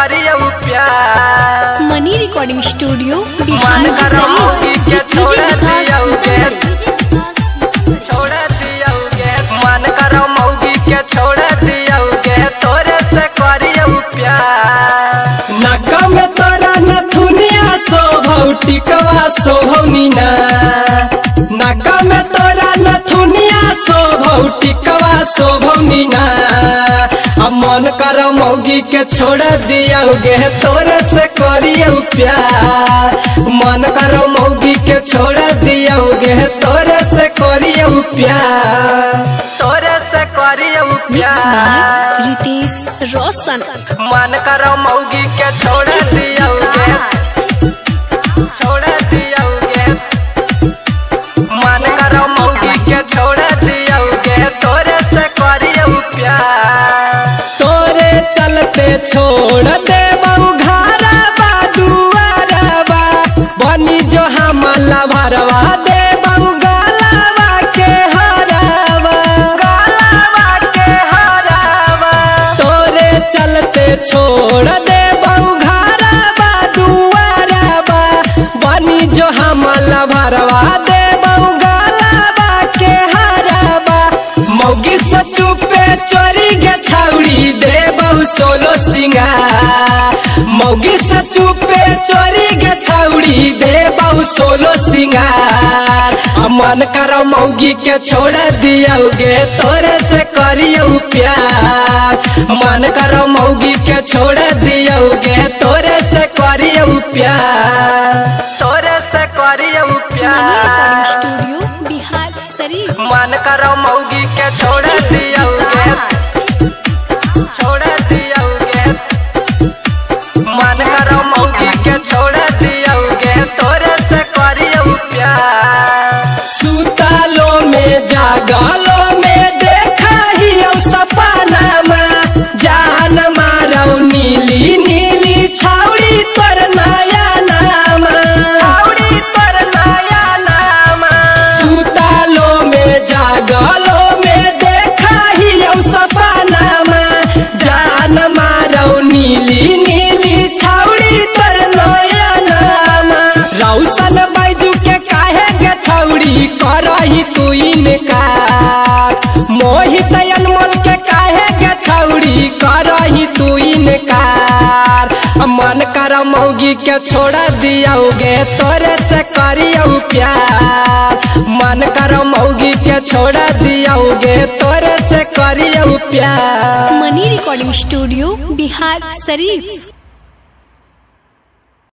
करियो प्यार। मनी recording studio मन करो मौगी के छोड़ दियोगे, छोड़ दियोगे। मन करो मौगी के छोड़ दियोगे, तोरे से करियो प्यार। नका में तोरा नथुनिया शोभौ टिकवा शोभौनीना, नका में तोरा नथुनिया शोभौ टिकवा शोभौनीना। मन करो मौगी के छोड़ दियोगे, तोरे से करियो प्यार। मन करो मौगी के छोड़ दियोगे, तोरे से करियो प्यार, तोरे से करियो प्यार। रितेश रोशन। मन करो मौगी के छोड़ दियोगे, छोड़ दियोगे। मन करो मौगी के छोड़ दियोगे, तोरे से करियो प्यार। तोरे चलते छोड़ दे घरवा दुआरवा, बनी जो हमला भरवा दे गलवा के हरवा, गलवा के हरवा। तोरे चलते छोड़ दे घरवा दुआरवा, बनी जो हमला भरवा दे गलवा के हरवा। मौगी से चुपे चोरी गे छाउड़ी दे सोलो सिंगार, मौगी से चुपे चोरी गे छाउड़ी दे सोलो सिंगार। मन करो मौगी के छोड़ दियोगे, तोरे से करियो प्यार। मन करो मौगी के छोड़ दियोगे, तोरे से करियो प्यार, तोरे से करियो प्यार। स्टूडियो बिहार शरीफ। मन करो मौगी के छोड़ दियोगे, छोड़ दियोगे। मन करो मौगी के छोड़ दियोगे, तोरे से करियो प्यार। सुतालो में जागलो में देखा ही सपनामा, जान मारो नीली नीली छाउड़ी तोर नया नामा, छाउड़ी तोर नया नामा। सुतालो में जागलो में देखा ही सपनामा, जान मारो नीली नीली छाउड़ी तोर नया नामा। रौशन बाजू के काहे गे छौड़ी करही तू इनकार, मोहित अनमोल के काहे गे छौड़ी करही तू इनकार। मन कर मौगी के छोड़ दियोगे, तोरे से करियो प्यार। मन कर मौगी के छोड़ दियोगे, तोरे से करियो प्यार। मनी रिकॉर्डिंग स्टूडियो बिहार शरीफ।